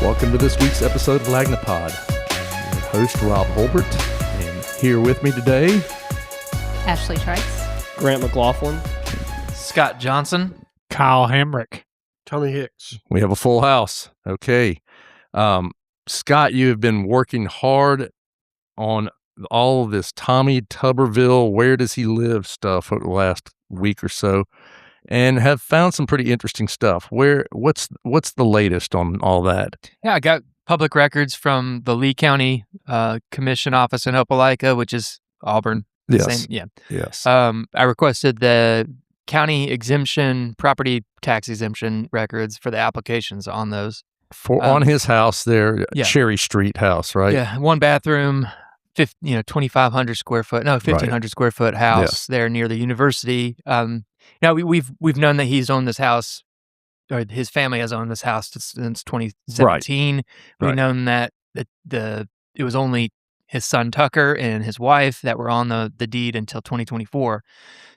Welcome to this week's episode of Lagnapod. I'm your host, Rob Holbert, and here with me today, Ashley Trice, Grant McLaughlin, Scott Johnson, Kyle Hamrick, Tommy Hicks. we have a full house. Okay. Scott, you have been working hard on all of this Tommy Tuberville, where does he live stuff over the last week or so, and have found some pretty interesting stuff. What's the latest on all that? Yeah, I got public records from the Lee County Commission office in Opelika, which is Auburn. Yes. Yes. I requested the county exemption, property tax exemption records for the applications on those. On his house there, yeah. Cherry Street house, right? Yeah, one bathroom, 2,500 square foot, no, 1,500 square foot house there near the university. We've known that he's owned this house, or his family has owned this house since 2017. Right. We've known that it was only his son Tucker and his wife that were on the deed until 2024.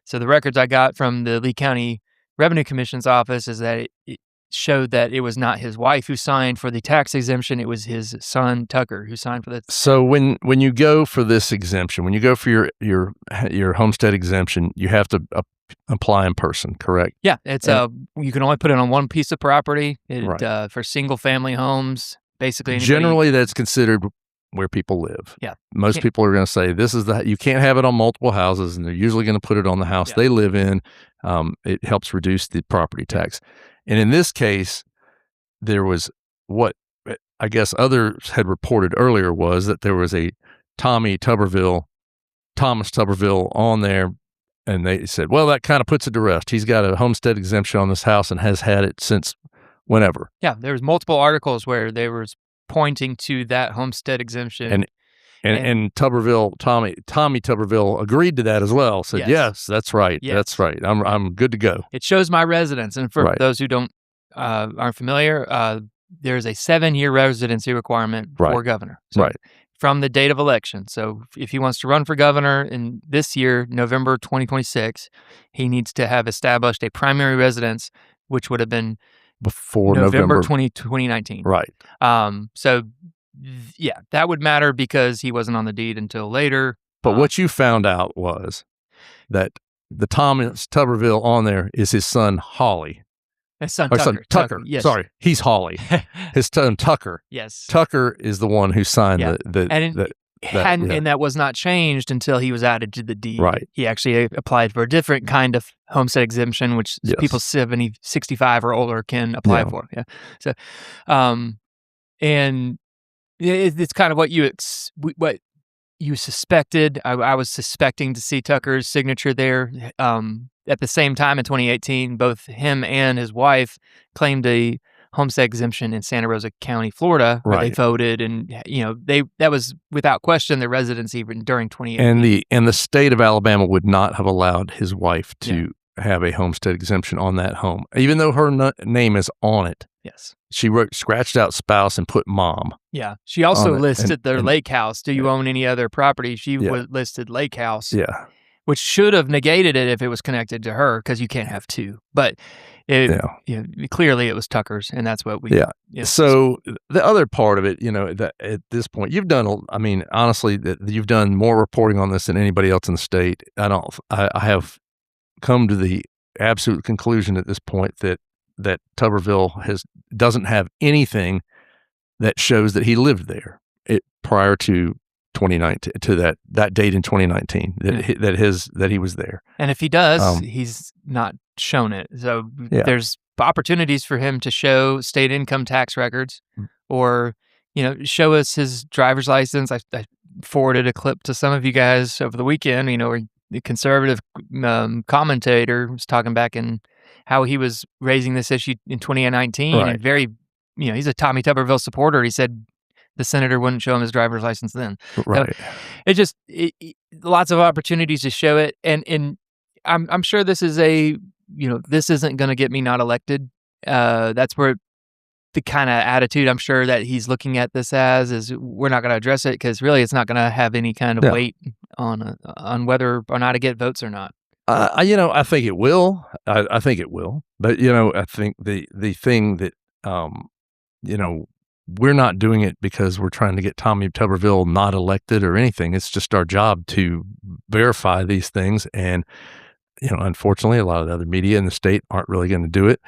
So the records I got from the Lee County Revenue Commission's office is that it showed that it was not his wife who signed for the tax exemption. It was his son Tucker who signed for that. So when you go for this exemption, when you go for your homestead exemption, you have to apply in person, correct? Yeah, it's you can only put it on one piece of property. Right. For single family homes, basically. Anybody, Generally, that's considered where people live. Yeah. Most people are going to say you can't have it on multiple houses, and they're usually going to put it on the house they live in. It helps reduce the property tax. And in this case, there was what I guess others had reported earlier was that there was a Thomas Tuberville on there, and they said, well, that kind of puts it to rest. He's got a homestead exemption on this house and has had it since whenever. Yeah, there was multiple articles where they were pointing to that homestead exemption. And Tuberville, Tommy Tuberville agreed to that as well. Said, yes, that's right. Yes. That's right. I'm good to go. It shows my residence. And for those who aren't familiar, there's a 7-year residency requirement for governor. So from the date of election. So if he wants to run for governor in this year, November 2026, he needs to have established a primary residence, which would have been before November 2019. Right. That would matter because he wasn't on the deed until later. But what you found out was that the Thomas Tuberville on there is his son Holly. His son Tucker. Tucker. Yes. Sorry, he's Holly. His son Tucker. Yes. Tucker is the one who signed and that was not changed until he was added to the deed. Right. He actually applied for a different kind of homestead exemption, which people 65 or older can apply for. Yeah. So, and it's kind of what you suspected. I was suspecting to see Tucker's signature there. At the same time in 2018, both him and his wife claimed a homestead exemption in Santa Rosa County, Florida, where they voted, and that was without question their residency during 2018. And the state of Alabama would not have allowed his wife to have a homestead exemption on that home, even though her name is on it. Yes. She scratched out spouse and put mom. Yeah. She also listed their lake house. Do you own any other property? She listed lake house. Yeah. Which should have negated it if it was connected to her, because you can't have two. But clearly it was Tucker's, and that's what we. Yeah. So the other part of it, that at this point you've done. I mean, honestly, that you've done more reporting on this than anybody else in the state. I have come to the absolute conclusion at this point that Tuberville doesn't have anything that shows that he lived there prior to 2019, to that date in 2019 that he was there. And if he does, he's not shown it. So there's opportunities for him to show state income tax records, or show us his driver's license. I forwarded a clip to some of you guys over the weekend. Where the conservative commentator was talking back in how he was raising this issue in 2019, and very, he's a Tommy Tuberville supporter. He said the senator wouldn't show him his driver's license then. Right. So lots of opportunities to show it, and I'm sure this is this isn't going to get me not elected. That's where the kind of attitude I'm sure that he's looking at this as is we're not going to address it because really it's not going to have any kind of weight on whether or not to get votes or not. I think it will. I think it will. But I think the thing that we're not doing it because we're trying to get Tommy Tuberville not elected or anything. It's just our job to verify these things. And, unfortunately, a lot of the other media in the state aren't really going to do it.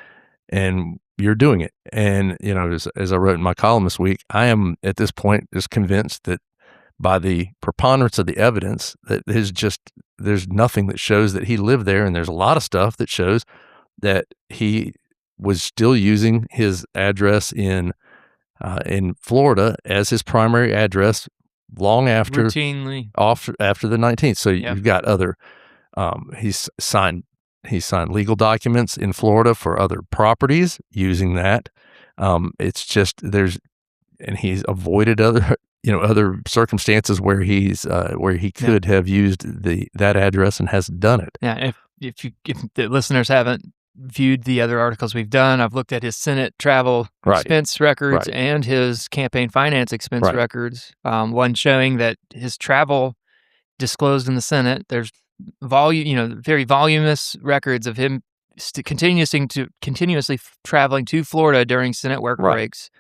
And you're doing it. And, as I wrote in my column this week, I am at this point just convinced that by the preponderance of the evidence that there's nothing that shows that he lived there. And there's a lot of stuff that shows that he was still using his address in Florida as his primary address long after routinely after the 19th. So you've got other he's signed legal documents in Florida for other properties using that. It's just and he's avoided other circumstances where he could have used that address and hasn't done it. Yeah, if the listeners haven't viewed the other articles we've done, I've looked at his Senate travel expense records and his campaign finance expense records. One showing that his travel disclosed in the Senate. There's very voluminous records of him continuously traveling to Florida during Senate work breaks.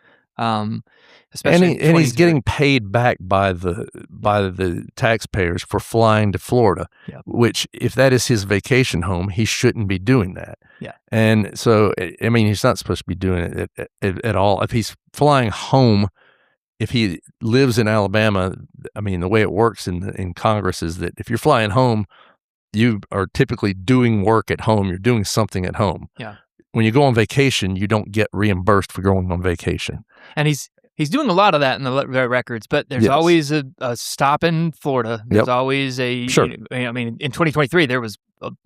Especially and he's getting paid back by the taxpayers for flying to Florida, which if that is his vacation home, he shouldn't be doing that. Yeah. And so, he's not supposed to be doing it at all. If he's flying home, if he lives in Alabama, the way it works in Congress is that if you're flying home, you are typically doing work at home. You're doing something at home. Yeah. When you go on vacation, you don't get reimbursed for going on vacation. And he's doing a lot of that in the records, but there's always a stop in Florida. There's always a sure. In 2023 there was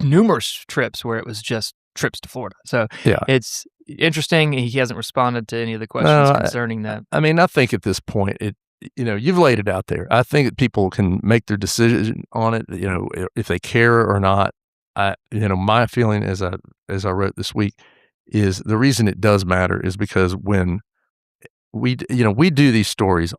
numerous trips where it was just trips to Florida. So it's interesting. He hasn't responded to any of the questions concerning that. I think at this point you've laid it out there. I think that people can make their decision on it. If they care or not. My feeling as I wrote this week is the reason it does matter is because when we do these stories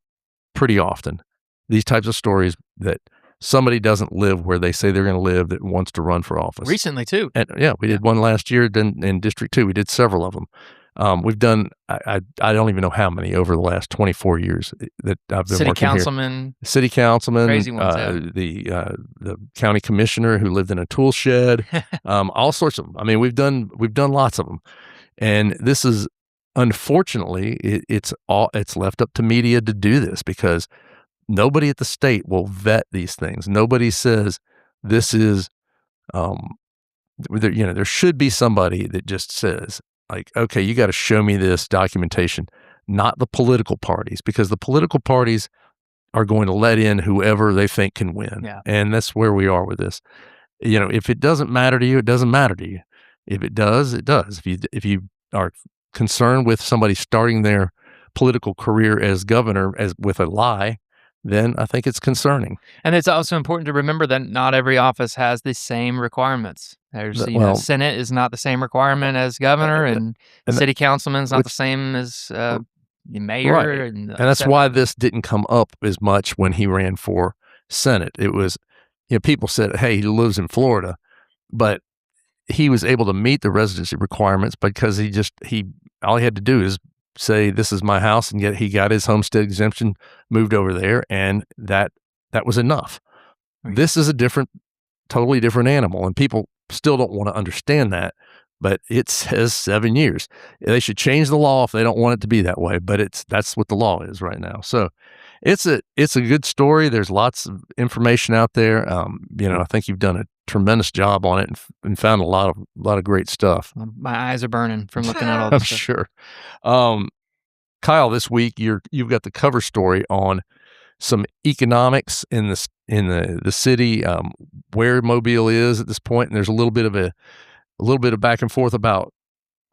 pretty often, these types of stories that somebody doesn't live where they say they're going to live that wants to run for office. Recently too. And we did one last year in District 2. We did several of them. We've done, I don't even know how many over the last 24 years that I've been working here. City councilman, crazy ones, the county commissioner who lived in a tool shed, all sorts of them. We've done lots of them. And this is, unfortunately, it's left up to media to do this because nobody at the state will vet these things. Nobody says this is, there should be somebody that just says, like, okay, you got to show me this documentation, not the political parties, because the political parties are going to let in whoever they think can win. Yeah. And that's where we are with this. If it doesn't matter to you, it doesn't matter to you. If it does, it does. If you are concerned with somebody starting their political career as governor with a lie, then I think it's concerning. And it's also important to remember that not every office has the same requirements. There's, Senate is not the same requirement as governor, and city councilman is not the same as mayor. Right. And that's why this didn't come up as much when he ran for Senate. It was, people said, hey, he lives in Florida, but he was able to meet the residency requirements because all he had to do is say, this is my house, and yet he got his homestead exemption, moved over there, and that was enough. Right. This is a totally different animal, and people still don't want to understand that, but it says 7 years. They should change the law if they don't want it to be that way, but that's what the law is right now. So it's a good story. There's lots of information out there. I think you've done a tremendous job on it and found a lot of great stuff. My eyes are burning from looking at all this stuff. Sure. Kyle, this week you've got the cover story on some economics in the city, where Mobile is at this point, and there's a little bit of back and forth about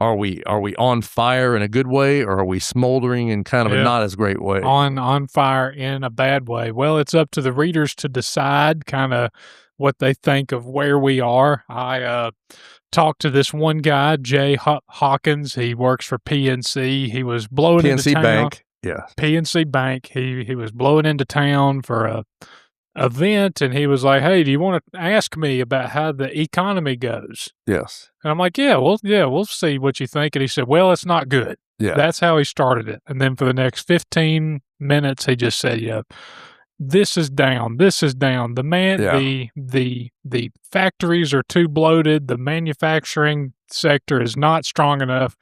are we on fire in a good way, or are we smoldering in kind of a not as great way? On fire in a bad way. Well, it's up to the readers to decide kind of what they think of where we are. I talked to this one guy, Jay Hawkins. He works for PNC. He was blowing into town. PNC Bank. Yeah. PNC Bank. He was blowing into town for event, and he was like, "Hey, do you want to ask me about how the economy goes?" Yes. And I'm like, "Yeah, we'll see what you think." And he said, "Well, it's not good." Yeah. That's how he started it. And then for the next 15 minutes, he just said, "Yeah, this is down. This is down. The factories are too bloated. The manufacturing sector is not strong enough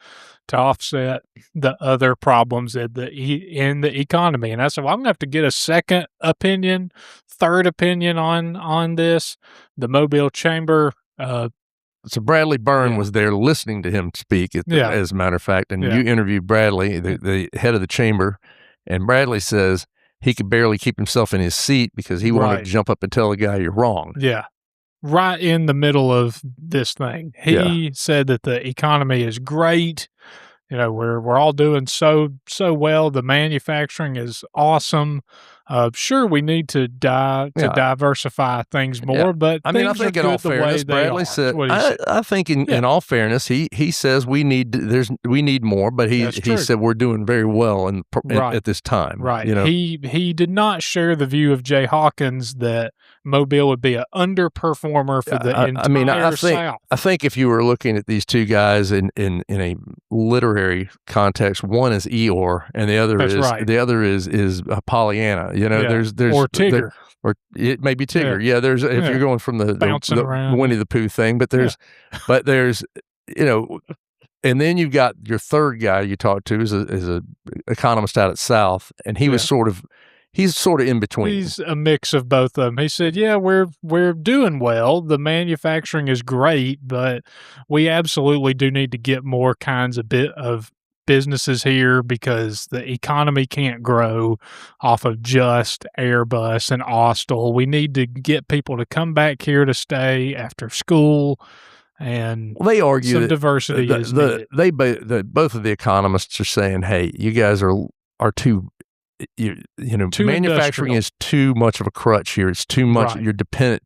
to offset the other problems in the economy." And I said, "Well, I'm gonna have to get a second opinion, third opinion on this." The Mobile Chamber. So Bradley Byrne Yeah. was there listening to him speak, as a matter of fact, and Yeah. you interviewed Bradley, the head of the chamber, and Bradley says he could barely keep himself in his seat because he wanted Right. to jump up and tell the guy you're wrong. Yeah. Right in the middle of this thing. He said that the economy is great. You know, we're all doing so well. The manufacturing is awesome. Sure, we need to diversify things more, Yeah. but I mean, I things think are in all good the way fairness, they Bradley are. said, That's what he said. I think in all fairness, he says we need more, but he That's true. said we're doing very well Right. at this time. Right. You know? He did not share the view of Jay Hawkins that Mobile would be an underperformer for the entire South. I think if you were looking at these two guys in a literary context, one is Eeyore and the other is Pollyanna. You know, Yeah. there's Or Tigger. or it may be Tigger. Yeah, there's if you're going from the Bouncing around. Winnie the Pooh thing, but there's you know, and then you've got your third guy you talked to is a economist out at South, and he's sort of in between. He's a mix of both of them. He said, "Yeah, we're doing well. The manufacturing is great, but we absolutely do need to get more kinds of businesses here because the economy can't grow off of just Airbus and Austal. We need to get people to come back here to stay after school." And they argue some that diversity is needed. Both of the economists are saying, "Hey, you guys are too." You know, Too manufacturing industrial. is too much of a crutch here. It's too much. Right. You're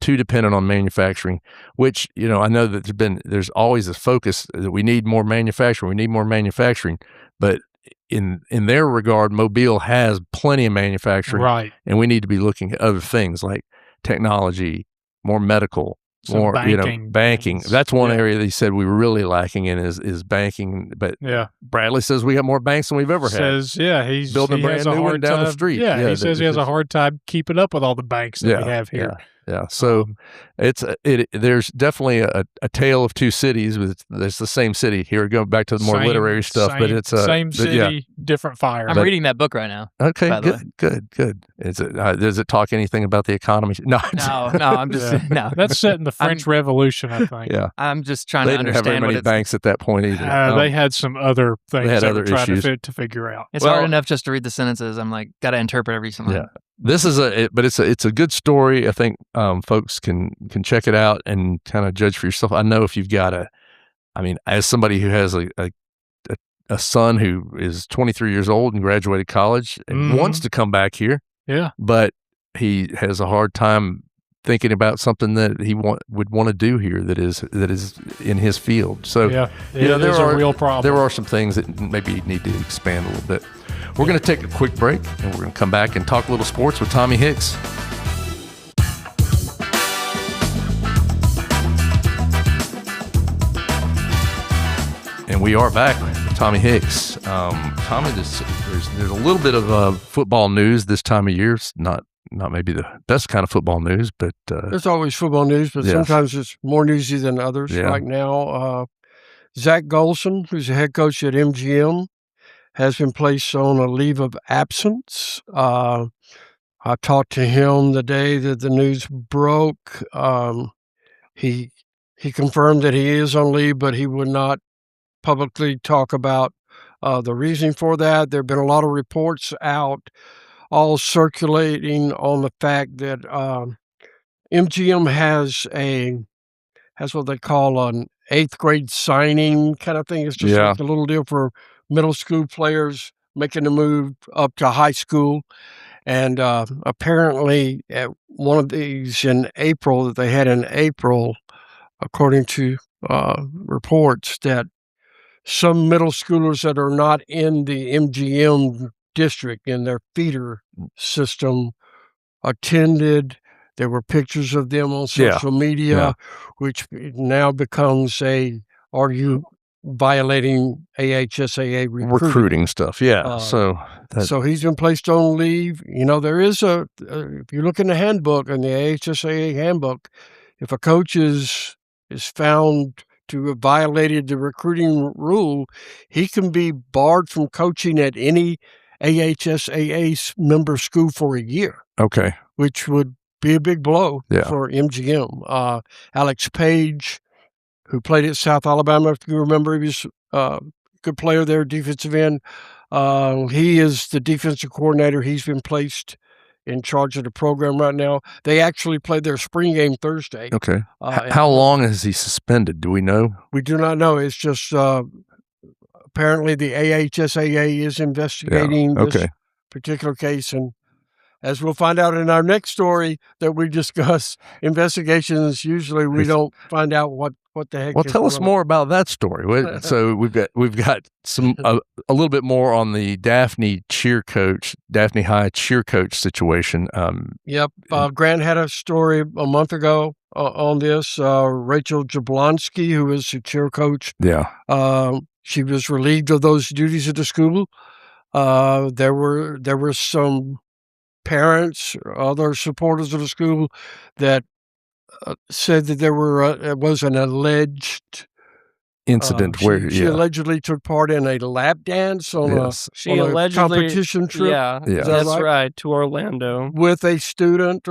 too dependent on manufacturing, which, you know, I know that there's always this focus that we need more manufacturing. We need more manufacturing. But in their regard, Mobile has plenty of manufacturing. Right. And we need to be looking at other things like technology, more medical, Some more, banking banking. things. That's one Yeah. area they said we were really lacking in is banking. But Yeah. Bradley says we got more banks than we've ever had. Says, yeah, he's Building a he brand has a new one hard down the time- street. Yeah, Yeah, he says he has a hard time keeping up with all the banks that we have here. Yeah. So there's definitely a tale of two cities, but it's the same city. Here, going back to the more literary stuff, but it's same city, different fire. I'm reading that book right now. Okay, by the way. good. Does it talk anything about the economy? No, No, I'm just no. That's set in the French Revolution, I think. Yeah, I'm just trying they to didn't have very understand what many it's. banks at that point either. They had some other things They had they other were trying issues. to figure out. It's hard enough just to read the sentences. I'm like, got to interpret every single. Yeah. This is it's a good story. I think folks can check it out and kind of judge for yourself. I know if you've got as somebody who has a son who is 23 years old and graduated college and wants to come back here, but he has a hard time thinking about something that he would want to do here that is in his field. So there's a real problem. There are some things that maybe need to expand a little bit. We're going to take a quick break, and we're going to come back and talk a little sports with Tommy Hicks. And we are back with Tommy Hicks. Tommy, there's a little bit of football news this time of year. It's not maybe the best kind of football news, but There's always football news, but sometimes it's more newsy than others. Yeah. Right now, Zach Golson, who's the head coach at MGM, has been placed on a leave of absence. I talked to him the day that the news broke. He confirmed that he is on leave, but he would not publicly talk about the reasoning for that. There have been a lot of reports out, all circulating on the fact that MGM has what they call an 8th grade signing kind of thing. It's just like a little deal for middle school players making the move up to high school. And apparently at one of these in April that they had in April, according to reports, that some middle schoolers that are not in the MGM district in their feeder system attended There were pictures of them on social media, which now becomes are you violating AHSAA recruiting stuff? Yeah. So he's been placed on leave. There is if you look in the handbook, in the AHSAA handbook, if a coach is found to have violated the recruiting rule, he can be barred from coaching at any AHSAA member school for a year. Okay. Which would be a big blow for MGM. Alex Page, who played at South Alabama, if you remember, he was a good player there, defensive end. He is the defensive coordinator. He's been placed in charge of the program right now. They actually played their spring game Thursday. Okay. How long is he suspended? Do we know? We do not know. It's just apparently the AHSAA is investigating this particular case, and as we'll find out in our next story that we discuss, investigations, usually we don't find out what the heck. Well, tell us more about that story. So we've got some a little bit more on the Daphne High cheer coach situation. Yep. Grant had a story a month ago on this. Rachel Jablonski, who is the cheer coach. Yeah. She was relieved of those duties at the school. There were some parents or other supporters of the school that said that there was an alleged incident where she allegedly took part in a lap dance on a competition trip. Yeah, that's right, to Orlando with a student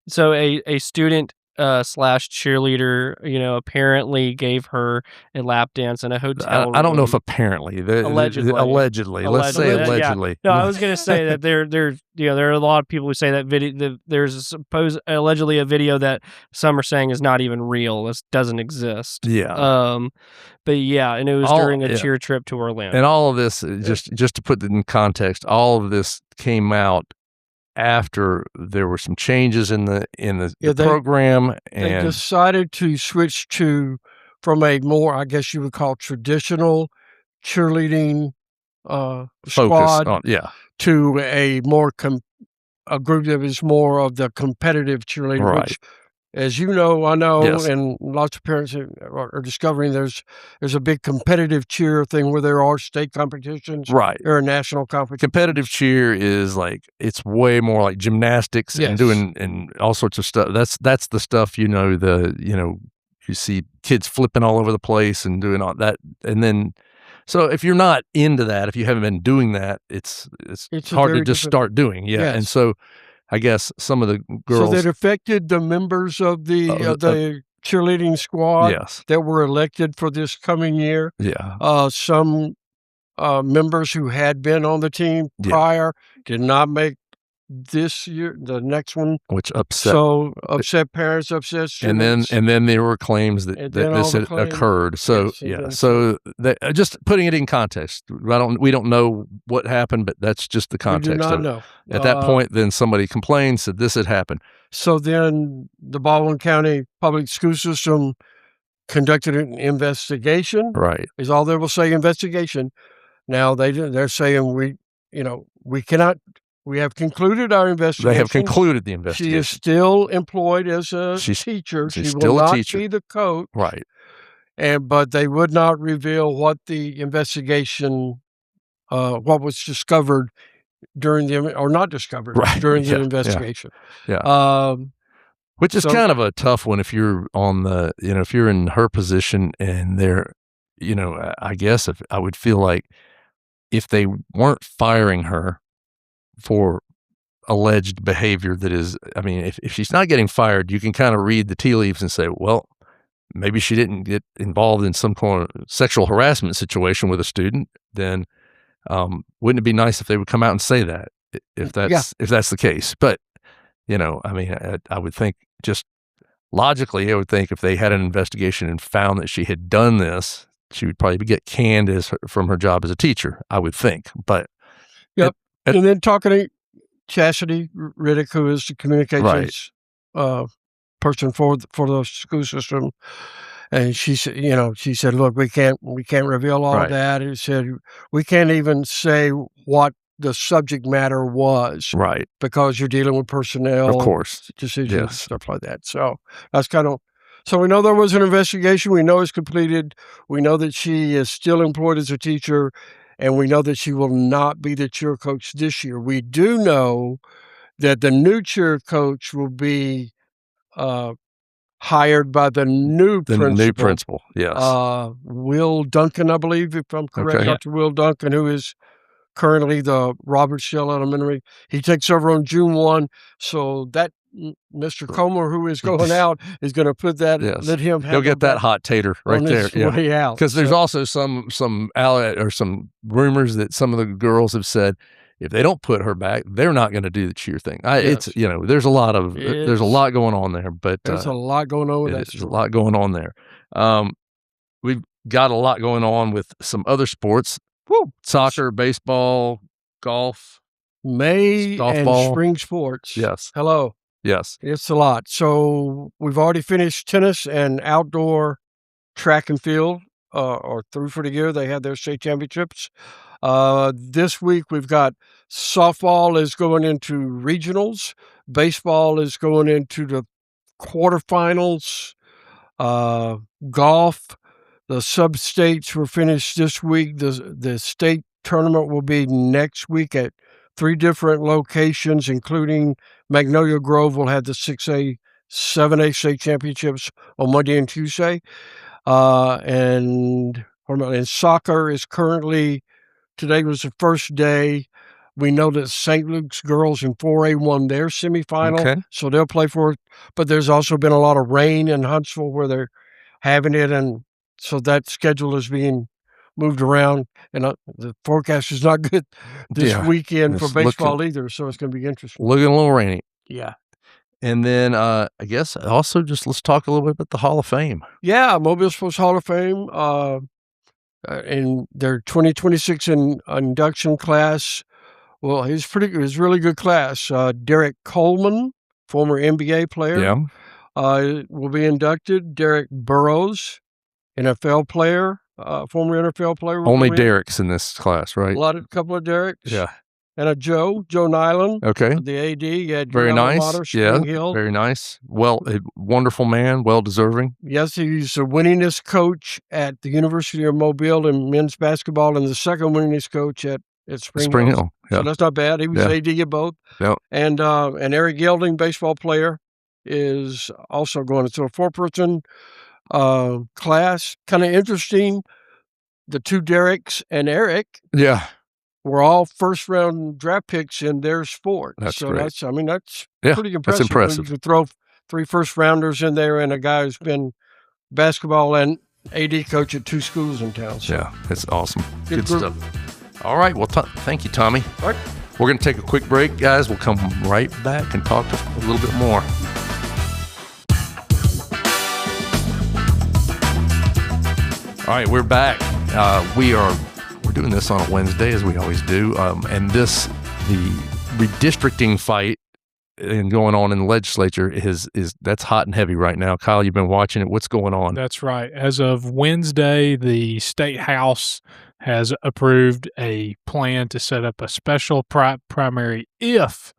so a student slash cheerleader, apparently gave her a lap dance in a hotel room. I don't know if apparently. Allegedly. Let's say allegedly. Yeah. No, I was going to say that there are a lot of people who say that video. There's allegedly a video that some are saying is not even real. This doesn't exist. Yeah. But yeah, and it was during a cheer trip to Orlando. And all of this, just to put it in context, all of this came out after there were some changes in the program, and they decided to switch from a more, I guess you would call, traditional cheerleading squad to a more a group that is more of the competitive cheerleading, right. Which, as you know, I know, and lots of parents are discovering there's a big competitive cheer thing where there are state competitions, right? Or a national competition. Competitive cheer is it's way more like gymnastics and doing and all sorts of stuff. That's the stuff you see kids flipping all over the place and doing all that, and then. So if you're not into that, if you haven't been doing that, it's hard to just start doing. Yeah, yes. And so. I guess some of the girls. So that affected the members of the cheerleading squad that were elected for this coming year. Yeah. Some members who had been on the team prior did not make this year, the next one, which upset parents, upset students. And then there were claims that this had occurred. So so just putting it in context, we don't know what happened, but that's just the context. We do not know. At that point, then somebody complained, said this had happened. So then the Baldwin County Public School System conducted an investigation. Right, is all they will say. Investigation. Now they're saying we cannot. We have concluded our investigation. They have concluded the investigation. She is still employed as a teacher. She's she still will not a teacher. be the coach. Right. But they would not reveal what the investigation, what was discovered during the investigation. Yeah. Which is kind of a tough one if you're on the, if you're in her position and they're, I guess I would feel like if they weren't firing her for alleged behavior that is, if she's not getting fired, you can kind of read the tea leaves and say, well, maybe she didn't get involved in some kind of sexual harassment situation with a student. Then wouldn't it be nice if they would come out and say that if that's the case? But I would think just logically, I would think if they had an investigation and found that she had done this, she would probably get canned from her job as a teacher, I would think. But and then talking to Chastity Riddick, who is the communications person for the school system, and she said, look, we can't reveal all of that. It said we can't even say what the subject matter was, Right. because you're dealing with personnel, Of course. decisions, Yes. stuff like that. So that's kind of. So we know there was an investigation. We know it's completed. We know that she is still employed as a teacher, and we know that she will not be the cheer coach this year. We do know that the new cheer coach will be hired by the new principal. Yes. Will Duncan, I believe, if I'm correct, Okay. Dr. Will Duncan, who is currently the Robert Shell Elementary. He takes over on June 1. So that Mr. Comer, who is going out, is going to put that, Yes. let him have He'll get that hot tater right on there. his way out. Because there's also some rumors that some of the girls have said if they don't put her back, they're not going to do the cheer thing. It's there's a lot going on there, but there's a lot going on with that. There's a lot going on there. We've got a lot going on with some other sports. Woo. Soccer, baseball, golf, May golf and ball. spring sports. Yes. Hello. Yes. It's a lot. So we've already finished tennis and outdoor track and field, or through for the year. They had their state championships. This week we've got softball is going into regionals. Baseball is going into the quarterfinals. Golf, the sub-states were finished this week. The state tournament will be next week at 3 different locations, including Magnolia Grove will have the 6A, 7A state championships on Monday and Tuesday. And soccer is currently, today was the first day. We know that St. Luke's girls in 4A won their semifinal, so they'll play for it. But there's also been a lot of rain in Huntsville where they're having it, and so that schedule is being moved around. And the forecast is not good this weekend for baseball either, so it's going to be interesting. Looking a little rainy. Yeah. And then I guess also just let's talk a little bit about the Hall of Fame. Yeah, Mobile Sports Hall of Fame. In their 2026 induction class, well, he's really good class. Derek Coleman, former NBA player, will be inducted. Derek Burrows, NFL player, former NFL player. Only Derek's in this class, right? A couple of Dereks. Yeah. And a Joe Nyland. Okay. The AD. You had very nice. Spring Hill. Very nice. Well, a wonderful man, well deserving. Yes, he's the winningest coach at the University of Mobile in men's basketball, and the second winningest coach at Spring Hill. Yeah. So that's not bad. He was AD at both. Yeah. And Eric Gelding, baseball player, is also going. So a 4-person class. Kind of interesting. The 2 Dereks and Eric. Yeah. Were all first-round draft picks in their sport. That's so great. That's pretty impressive. That's impressive. You could throw 3 first-rounders in there and a guy who's been basketball and AD coach at 2 schools in town. So. Yeah, it's awesome. Good group. stuff. All right. Well, thank you, Tommy. All right. We're going to take a quick break, guys. We'll come right back and talk a little bit more. All right, we're back. We're doing this on a Wednesday, as we always do, and the redistricting fight and going on in the legislature is that's hot and heavy right now. Kyle, you've been watching it. What's going on? That's right. As of Wednesday, the State House has approved a plan to set up a special primary if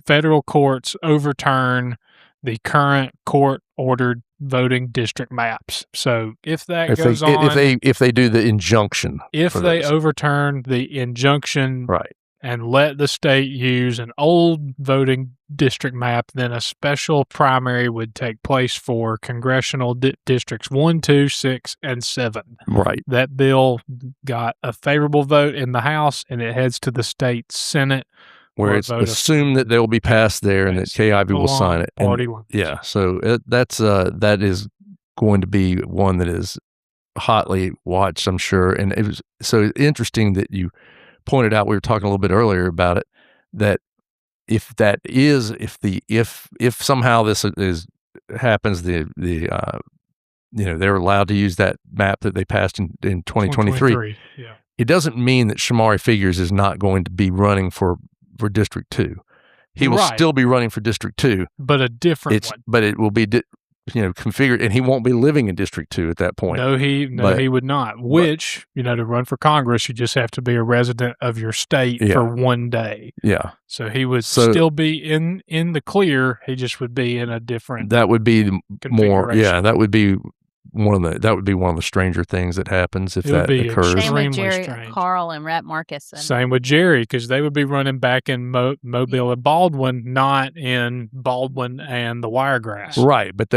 federal courts overturn the current court-ordered voting district maps. So if they do the injunction, if they overturn the injunction, right, and let the state use an old voting district map, then a special primary would take place for congressional districts 1, 2, 6, and 7. Right. That bill got a favorable vote in the House, and it heads to the state Senate, where it's assumed that they'll be passed there and that Kay Ivey will sign it. Yeah, so that is going to be one that is hotly watched, I'm sure. And it was so interesting that you pointed out, we were talking a little bit earlier about it, that if somehow this happens, they're allowed to use that map that they passed in 2023. Yeah. It doesn't mean that Shamari Figures is not going to be running for District 2. He will still be running for District 2. But a different one. But it will be configured, and he won't be living in District 2 at that point. No, he would not. Which, to run for Congress, you just have to be a resident of your state for 1 day. Yeah. So he would still be in the clear. He just would be in a different. That would be more. Yeah, that would be one of the stranger things that happens if that occurs. Same with Extremely Jerry, strange. Carl, and Rep Marcus. Same with Jerry, because they would be running back in Mobile and Baldwin, not in Baldwin and the Wiregrass. Right, but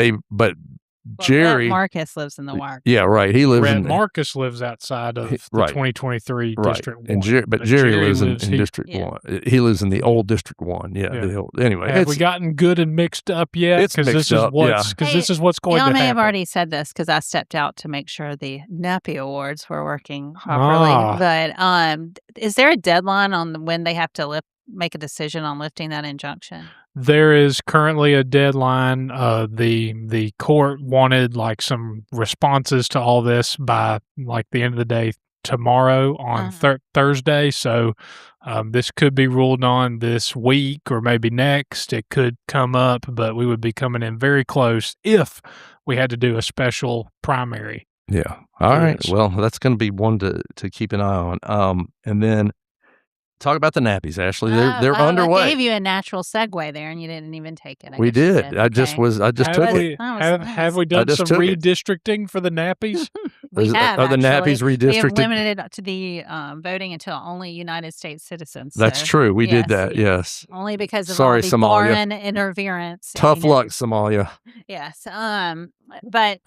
Jerry Rep Marcus lives in the Wire. Yeah, right. He lives in Marcus lives outside of the 2023 District 1. But Jerry lives in District 1. He lives in the old District 1. Yeah. Anyway, have we gotten good and mixed up yet? It's mixed up. This is what's going to happen. Y'all may have already said this because I stepped out to make sure the NAPI awards were working properly. But is there a deadline on when they have to make a decision on lifting that injunction? There is currently a deadline. The court wanted some responses to all this by the end of the day tomorrow on Thursday. So this could be ruled on this week or maybe next. It could come up, but we would be coming in very close if we had to do a special primary. Yeah. All right. Well, that's going to be one to keep an eye on. And then talk about the nappies, Ashley. They're underway. I gave you a natural segue there, and you didn't even take it. We did. I just took it. Have we done some redistricting for the nappies? Are the nappies redistricted? We have limited it to the voting until only United States citizens. That's true. We did that. Yes. Only because of all the Somalia. Foreign interference. Tough luck, Somalia. Yes. But.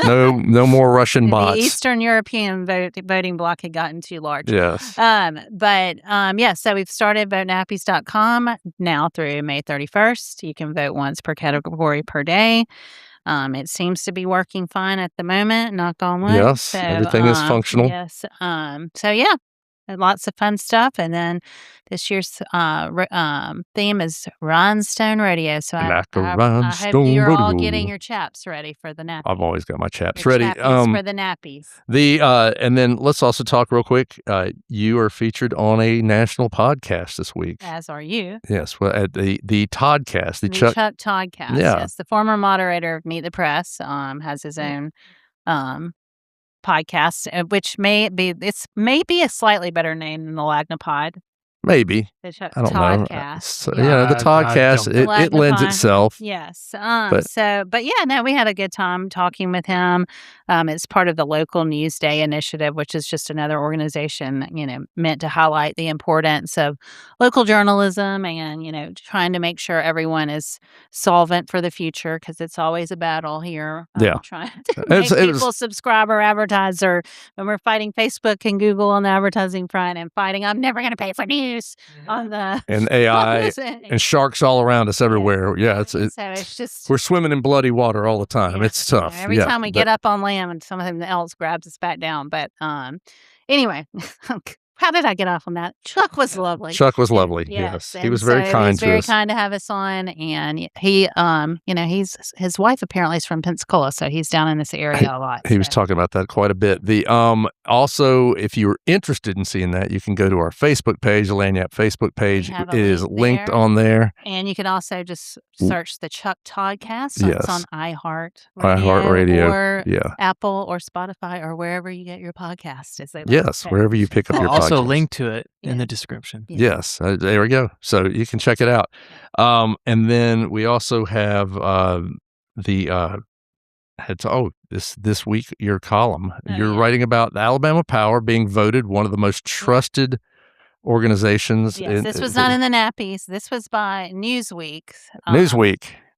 No more Russian bots. The Eastern European voting bloc had gotten too large. Yes. So we've started votenappies.com now through May 31st. You can vote once per category per day. It seems to be working fine at the moment, knock on wood. Yes, so, everything is functional. Yes. Lots of fun stuff. And then this year's theme is Rhinestone Radio. So I hope you're all getting your chaps ready for the nappies. I've always got my chaps ready. For the nappies. And then let's also talk real quick. You are featured on a national podcast this week. As are you. Yes. Well, at the Toddcast. The Chuck Toddcast. Yeah. Yes. The former moderator of Meet the Press has his own podcast, which may be a slightly better name than the Lagnapod. Maybe. I don't know. The Toddcast, it lends itself. Yes. We had a good time talking with him. It's part of the Local News Day Initiative, which is just another organization, meant to highlight the importance of local journalism and, trying to make sure everyone is solvent for the future because it's always a battle here. Trying to make people subscribe or advertise, or when we're fighting Facebook and Google on the advertising front and fighting, I'm never going to pay for news on the and AI and sharks all around us everywhere. Yeah, so it's just we're swimming in bloody water all the time. It's tough. Every time we get up on land, and something else grabs us back down. But anyway, how did I get off on that? Chuck was lovely. Yes, he was very kind to us. Very kind to have us on, and he, his wife apparently is from Pensacola, so he's down in this area a lot. He was talking about that quite a bit. The also, if you're interested in seeing that, you can go to our Facebook page, the Lagniappe Facebook page. It is linked on there, and you can also just search the Chuck Toddcast. So it's on iHeartRadio, or Apple or Spotify or wherever you get your podcast. Wherever you pick up your podcast. Also link to it in the description. Yes, there we go. So you can check it out. And then we also have this week your column. You're writing about Alabama Power being voted one of the most trusted organizations. Yes, this was not in the nappies. This was by Newsweek.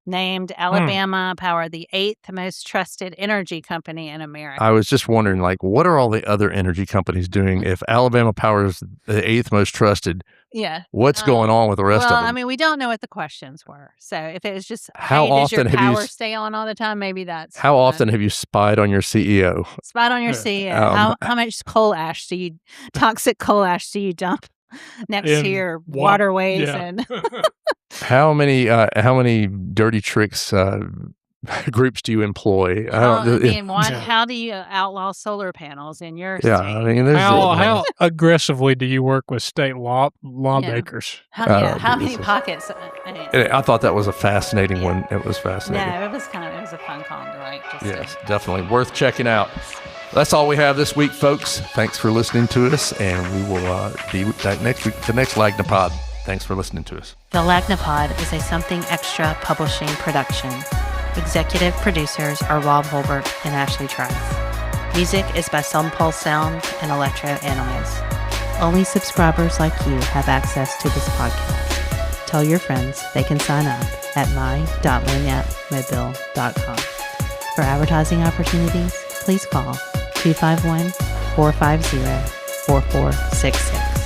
Named Alabama Power the 8th most trusted energy company in America. I was just wondering, what are all the other energy companies doing? If Alabama Power is the 8th most trusted, what's going on with the rest of them? I mean, we don't know what the questions were. So if it was just, how often does your power stay on all the time? Maybe that's... How often have you spied on your CEO? Spied on your CEO. How much toxic coal ash do you dump next to your waterways and... How many dirty tricks groups do you employ? How do you outlaw solar panels in your state? I mean, how aggressively do you work with state lawmakers? How many pockets? I thought that was a fascinating one. It was fascinating. No, it was a fun column to write. Yes, definitely worth checking out. That's all we have this week, folks. Thanks for listening to us, and we will be back next week, the next Lagnapod. Thanks for listening to us. The Lagnapod is a Something Extra publishing production. Executive producers are Rob Holbert and Ashley Trice. Music is by Some Pulse Sound and Electro Animals. Only subscribers like you have access to this podcast. Tell your friends they can sign up at my.lanyapmobile.com. For advertising opportunities, please call 251-450-4466.